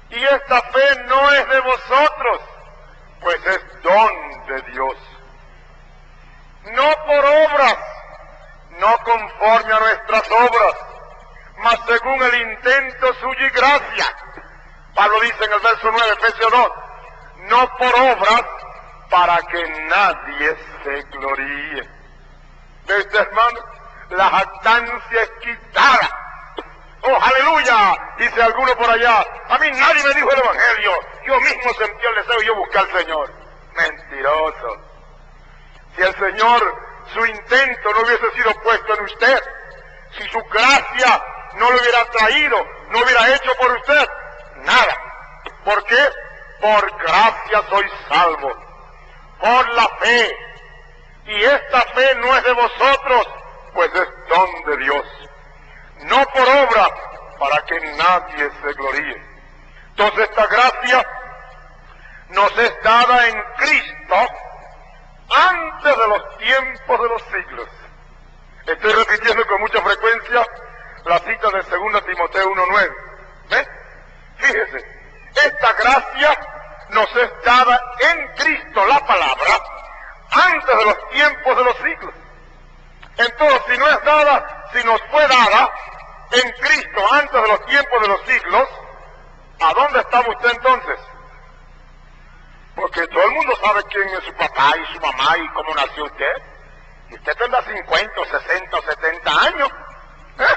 Y esta fe no es de vosotros, pues es don de Dios. No por obras, no conforme a nuestras obras, mas según el intento suyo y gracia. Pablo dice en el verso 9, Efesios 2, no por obras, para que nadie se gloríe. ¿Ve usted, hermano? La jactancia es quitada. ¡Oh, aleluya! Dice alguno por allá, a mí nadie me dijo el evangelio, yo mismo sentí el deseo y yo busqué al Señor. Mentiroso. Si el Señor, su intento no hubiese sido puesto en usted, si su gracia no lo hubiera traído, no hubiera hecho por usted nada. ¿Por qué? Por gracia sois salvos, por la fe. Y esta fe no es de vosotros, pues es don de Dios. No por obra, para que nadie se gloríe. Entonces esta gracia nos es dada en Cristo antes de los tiempos de los siglos. Estoy repitiendo con mucha frecuencia la cita de 2 Timoteo 1:9. ¿Ven? Fíjese, esta gracia nos es dada en Cristo, la palabra, antes de los tiempos de los siglos. Entonces, si no es dada, si nos fue dada en Cristo antes de los tiempos de los siglos, ¿a dónde estaba usted entonces? Porque todo el mundo sabe quién es su papá y su mamá y cómo nació usted. Y usted tendrá 50, 60 o 70 años.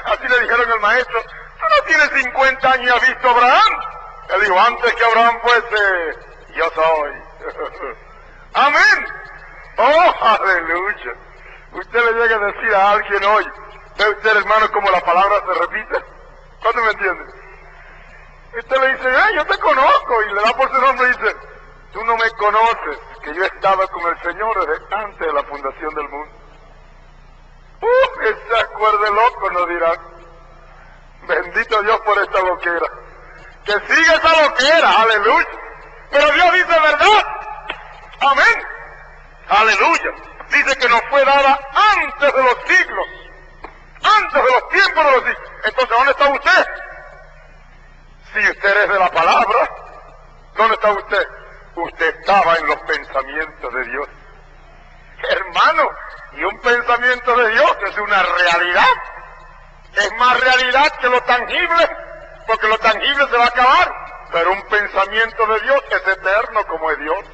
Así le dijeron al maestro, tú no tienes 50 años y has visto a Abraham. Él dijo, antes que Abraham fuese, yo soy. Amén. Oh, aleluya. Usted le llega a decir a alguien hoy, ¿ve usted, hermano, como la palabra se repite? ¿Cuánto me entiende? Usted le dice, yo te conozco, y le da por su nombre y dice, tú no me conoces, que yo estaba con el Señor desde antes de la fundación del mundo. Ese acuerde loco, nos dirán. Bendito Dios por esta loquera. Que siga esa loquera, aleluya. Pero Dios dice verdad. Amén. Aleluya. Dice que nos fue dada antes de los siglos. Antes de los tiempos de los siglos. Entonces, ¿dónde está usted? Si usted es de la palabra, ¿dónde está usted? Usted estaba en los pensamientos de Dios. Hermano, y un pensamiento de Dios es una realidad. Es más realidad que lo tangible, porque lo tangible se va a acabar. Pero un pensamiento de Dios es eterno como es Dios.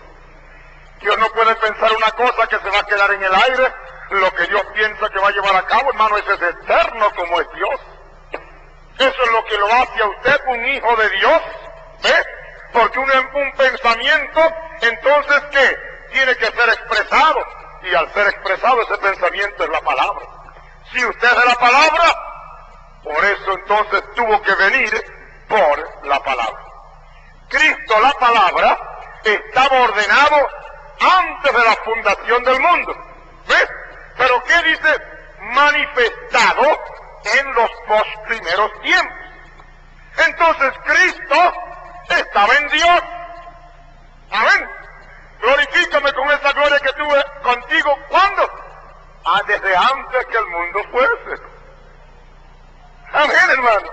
Dios no puede pensar una cosa que se va a quedar en el aire. Lo que Dios piensa que va a llevar a cabo, hermano, eso es eterno como es Dios. Eso es lo que lo hace a usted un hijo de Dios. ¿Ve? Porque un pensamiento, entonces, ¿qué? Tiene que ser expresado. Y al ser expresado, ese pensamiento es la palabra. Si usted es de la palabra, por eso entonces tuvo que venir por la palabra. Cristo, la palabra, estaba ordenado antes de la fundación del mundo. ¿Ves? Pero ¿qué dice? Manifestado en los postprimeros tiempos. Entonces Cristo estaba en Dios. Amén. Glorifícame con esa gloria que tuve contigo. ¿Cuándo? Desde antes que el mundo fuese. Amén, hermano.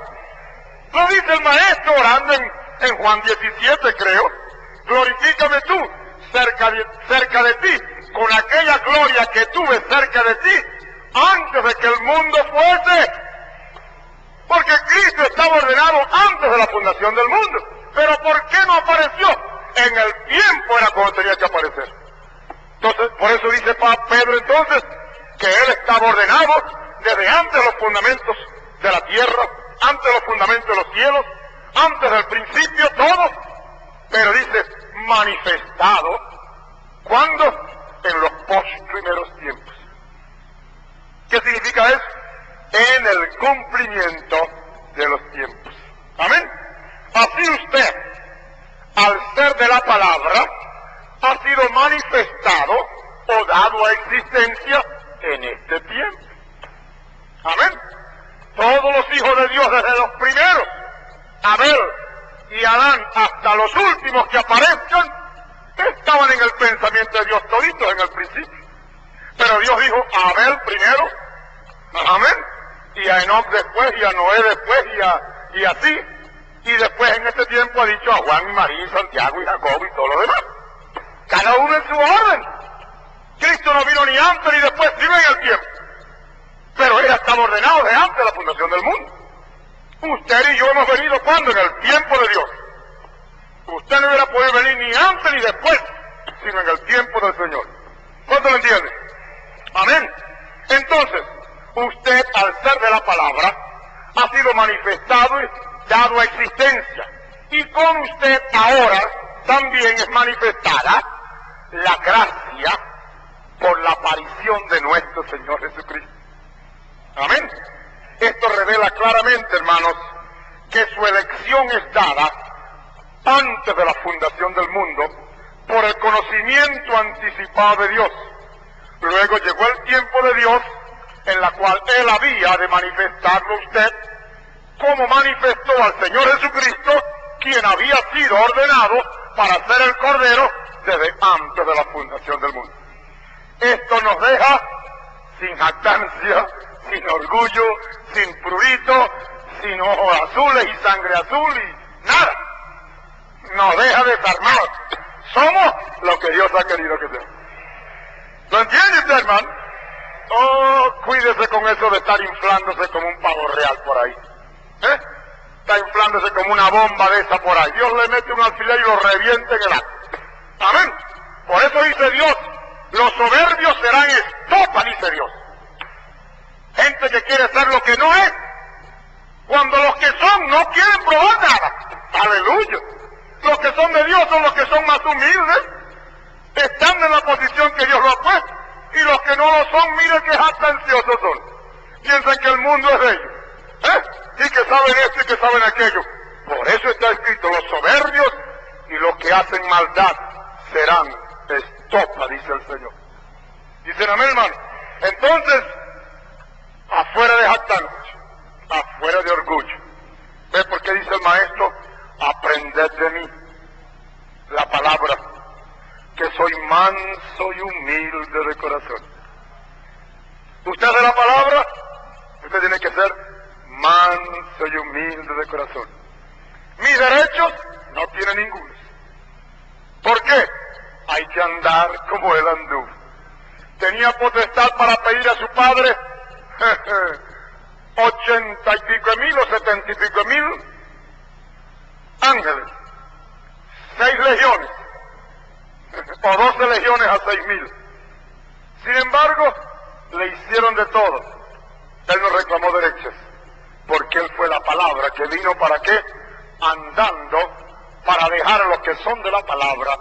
Lo dice el maestro orando en Juan 17, creo. Glorifícame tú cerca de ti, con aquella gloria que tuve cerca de ti, antes de que el mundo fuese. Porque Cristo estaba ordenado antes de la fundación del mundo. Pero ¿por qué no apareció? En el tiempo era cuando tenía que aparecer. Entonces, por eso dice Pedro entonces, que Él estaba ordenado desde antes de los fundamentos de la tierra, antes de los fundamentos de los cielos, antes del principio, todo. Pero dice, manifestado, ¿cuándo? En los postprimeros tiempos. ¿Qué significa eso? En el cumplimiento de los tiempos. Amén. Así usted, al ser de la palabra, ha sido manifestado o dado a existencia en este tiempo. Amén. Todos los hijos de Dios, desde los primeros, Abel y Adán, hasta los últimos que aparezcan, estaban en el pensamiento de Dios toditos en el principio. Pero Dios dijo a Abel primero, amén, y a Enoc después, y a Noé después, y así. Y después en este tiempo ha dicho a Juan y María, y Santiago y Jacobo y todo lo demás. Cada uno en su orden. Cristo no vino ni antes ni después, vive en el tiempo. Pero Él estaba ordenado de antes de la fundación del mundo. Usted y yo hemos venido ¿cuándo? En el tiempo de Dios. Usted no hubiera podido venir ni antes ni después. sino en el tiempo del Señor. ¿Cuánto lo entiende? Amén. Entonces, usted, al ser de la palabra, ha sido manifestado y dado a existencia. Y con usted ahora también es manifestada la gracia por la aparición de nuestro Señor Jesucristo. Amén. Esto revela claramente, hermanos, que su elección es dada antes de la fundación del mundo por el conocimiento anticipado de Dios. Luego llegó el tiempo de Dios en la cual Él había de manifestarlo a usted, como manifestó al Señor Jesucristo, quien había sido ordenado para ser el Cordero desde antes de la fundación del mundo. Esto nos deja sin jactancia, sin orgullo, sin prurito, sin ojos azules y sangre azul y nada. Nos deja desarmados. Somos lo que Dios ha querido que seamos. ¿Lo entiende usted, hermano? Oh, cuídese con eso de estar inflándose como un pavo real por ahí. Está inflándose como una bomba de esa por ahí. Dios le mete un alfiler y lo revienta en el acto. Amén. Por eso dice Dios, los soberbios serán estopa, dice Dios. Gente que quiere ser lo que no es, cuando los que son no quieren probar nada. Aleluya. Los que son de Dios son los que son más humildes, están en la posición que Dios lo ha puesto, y los que no lo son, miren qué jactanciosos son. Piensan que el mundo es de ellos, y que saben esto y que saben aquello. Por eso está escrito, los soberbios y los que hacen maldad serán estopa, dice el Señor. Dicen amén, hermano. Entonces, afuera de jactancia, afuera de orgullo. ¿Ve por qué dice el maestro? Aprended de mí la palabra, que soy manso y humilde de corazón. Usted es de la palabra, usted tiene que ser manso y humilde de corazón. Mis derechos no tiene ninguno. ¿Por qué? Hay que andar como él anduvo. Tenía potestad para pedir a su padre 80 y pico mil o 70 y pico mil ángeles, 6 legiones, o 12 legiones a 6,000. Sin embargo, le hicieron de todo. Él no reclamó derechos, porque él fue la palabra que vino para qué, andando para dejar a los que son de la palabra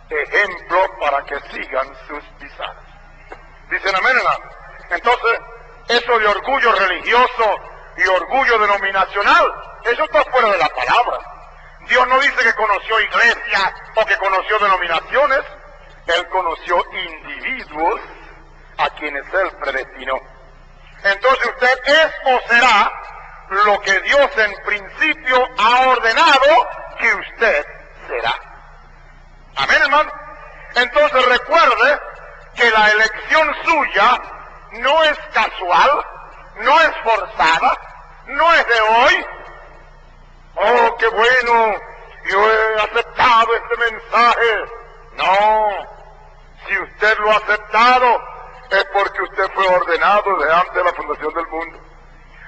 ejemplo para que sigan sus pisadas. Dicen amén, hermano. Entonces, eso de orgullo religioso y orgullo denominacional, eso está fuera de la palabra. Dios no dice que conoció iglesias o que conoció denominaciones. Él conoció individuos a quienes Él predestinó. Entonces usted es o será lo que Dios en principio ha ordenado que usted será. Amén, hermano. Entonces recuerde que la elección suya no es casual, no es forzada, no es de hoy. Oh, qué bueno, yo he aceptado este mensaje. No, si usted lo ha aceptado es porque usted fue ordenado desde antes de la fundación del mundo.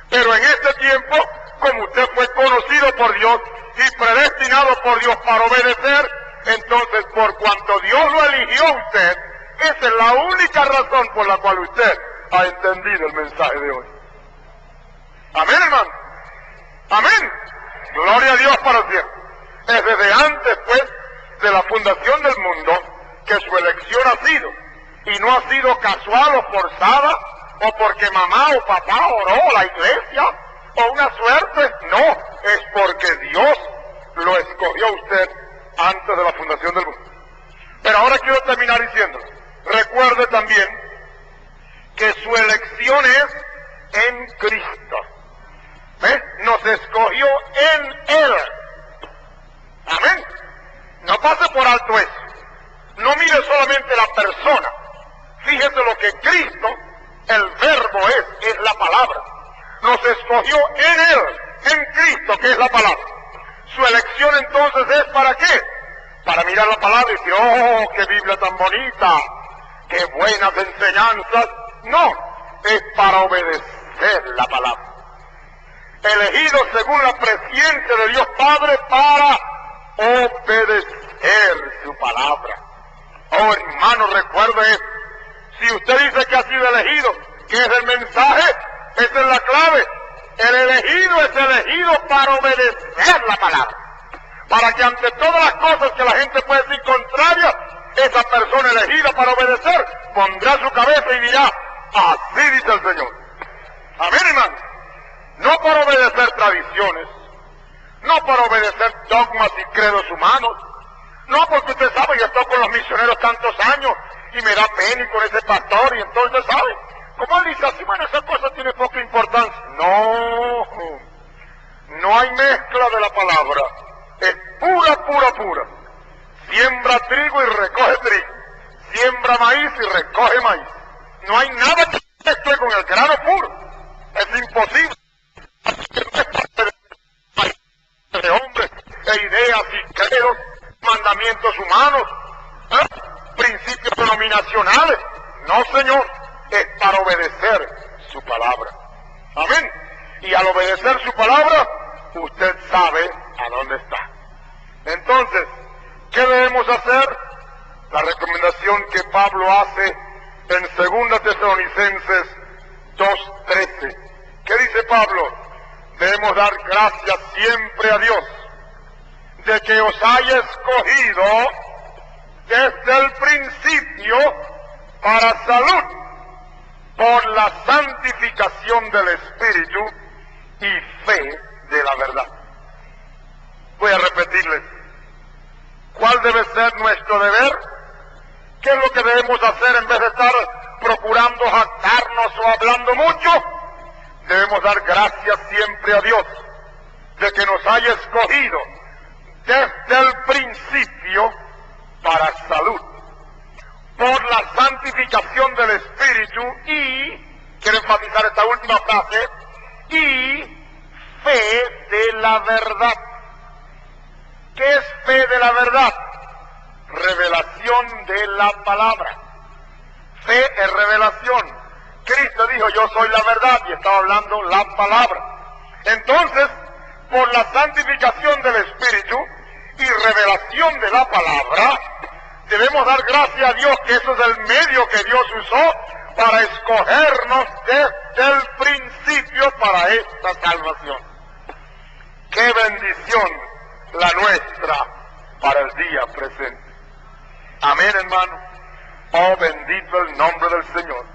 Pero en este tiempo, como usted fue conocido por Dios y predestinado por Dios para obedecer, entonces por cuanto Dios lo eligió a usted, esa es la única razón por la cual usted ha entendido el mensaje de hoy. Amén, hermano. Amén. Gloria a Dios para siempre. Es desde antes, pues, de la fundación del mundo que su elección ha sido. Y no ha sido casual o forzada, o porque mamá o papá oró, la iglesia, o una suerte. No, es porque Dios lo escogió a usted antes de la fundación del mundo. Pero ahora quiero terminar diciendo, recuerde también que su elección es en Cristo. Nos escogió en Él. Amén. No pase por alto eso. No mire solamente la persona. Fíjese lo que Cristo, el verbo es la palabra. Nos escogió en Él, en Cristo, que es la palabra. Su elección entonces es ¿para qué? Para mirar la palabra y decir, oh, qué Biblia tan bonita, qué buenas enseñanzas. No, es para obedecer la palabra. Elegido según la presciencia de Dios Padre para obedecer su palabra. Oh, hermano, recuerde esto. Si usted dice que ha sido elegido, ¿qué es el mensaje? Esa es la clave. El elegido es elegido para obedecer la palabra. Para que ante todas las cosas que la gente puede decir contrarias, esa persona elegida para obedecer pondrá su cabeza y dirá, así dice el Señor. Amén, hermano. No para obedecer tradiciones, no para obedecer dogmas y credos humanos, no porque usted sabe, yo estoy con los misioneros tantos años y me da pena ir con ese pastor y entonces sabe, como él dice así, bueno, esa cosa tiene poca importancia. No, no hay mezcla de la palabra, es pura. Siembra trigo y recoge trigo, siembra maíz y recoge maíz. No hay nada que mezcle con el grano puro, es imposible. De hombres e ideas y credos, mandamientos humanos, principios denominacionales. No, señor, es para obedecer su palabra. Amén. Y al obedecer su palabra, usted sabe a dónde está. Entonces, ¿qué debemos hacer? La recomendación que Pablo hace en 2 Tesalonicenses 2:13. ¿Qué dice Pablo? Debemos dar gracias siempre a Dios de que os haya escogido desde el principio para salud por la santificación del Espíritu y fe de la verdad. Voy a repetirles. ¿Cuál debe ser nuestro deber? ¿Qué es lo que debemos hacer en vez de estar procurando jactarnos o hablando mucho? Debemos dar gracias siempre a Dios de que nos haya escogido desde el principio para salud, por la santificación del Espíritu y, quiero enfatizar esta última frase, y fe de la verdad. ¿Qué es fe de la verdad? Revelación de la palabra. Fe es revelación. Cristo dijo, yo soy la verdad, y estaba hablando la palabra. Entonces, por la santificación del Espíritu y revelación de la palabra, debemos dar gracias a Dios que eso es el medio que Dios usó para escogernos desde el principio para esta salvación. ¡Qué bendición la nuestra para el día presente! Amén, hermano. Oh, bendito el nombre del Señor.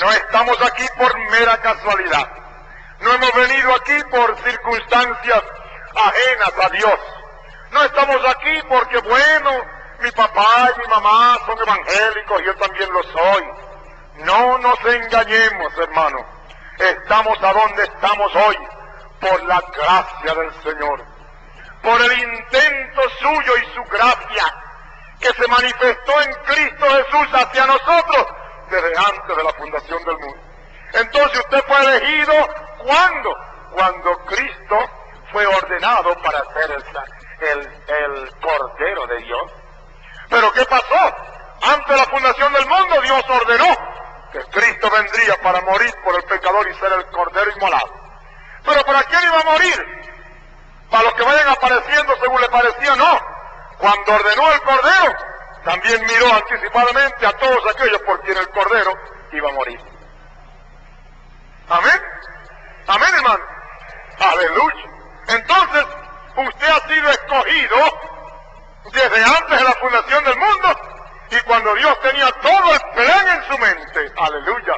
No estamos aquí por mera casualidad. No hemos venido aquí por circunstancias ajenas a Dios. No estamos aquí porque, bueno, mi papá y mi mamá son evangélicos y yo también lo soy. No nos engañemos, hermano. Estamos a donde estamos hoy por la gracia del Señor. Por el intento suyo y su gracia que se manifestó en Cristo Jesús hacia nosotros desde antes de la fundación del mundo. Entonces usted fue elegido, ¿cuándo? Cuando Cristo fue ordenado para ser el Cordero de Dios. ¿Pero qué pasó? Antes de la fundación del mundo, Dios ordenó que Cristo vendría para morir por el pecador y ser el Cordero inmolado. ¿Pero para quién iba a morir? ¿Para los que vayan apareciendo según le parecía? No. Cuando ordenó el Cordero, también miró anticipadamente a todos aquellos por quien el Cordero iba a morir. Amén. Amén, hermano. Aleluya. Entonces, usted ha sido escogido desde antes de la fundación del mundo y cuando Dios tenía todo el plan en su mente. Aleluya.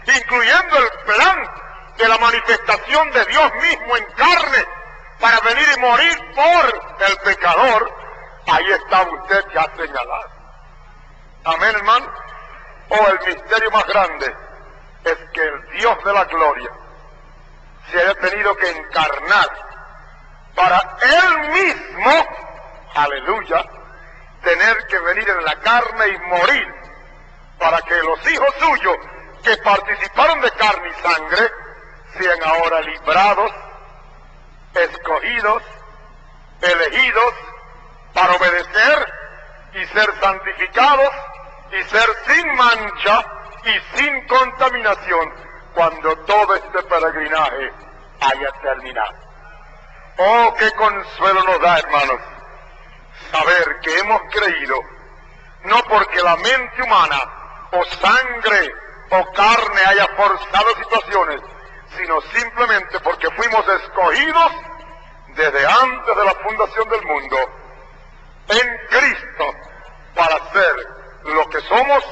Incluyendo el plan de la manifestación de Dios mismo en carne para venir y morir por el pecador. Ahí está usted ya señalado. Amén, hermano. Oh, el misterio más grande es que el Dios de la gloria se haya tenido que encarnar para Él mismo, aleluya, tener que venir en la carne y morir para que los hijos suyos que participaron de carne y sangre sean ahora librados, escogidos, elegidos para obedecer y ser santificados y ser sin mancha y sin contaminación cuando todo este peregrinaje haya terminado. Oh, qué consuelo nos da, hermanos, saber que hemos creído no porque la mente humana o sangre o carne haya forzado situaciones, sino simplemente porque fuimos escogidos desde antes de la fundación del mundo en Cristo para ser lo que somos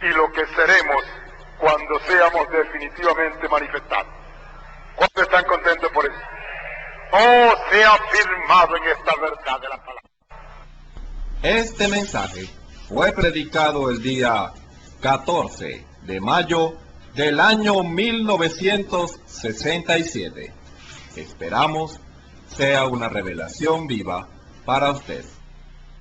y lo que seremos cuando seamos definitivamente manifestados. ¿Cuántos están contentos por eso? Oh, sea afirmado en esta verdad de la palabra. Este mensaje fue predicado el día 14 de mayo del año 1967. Esperamos sea una revelación viva para usted.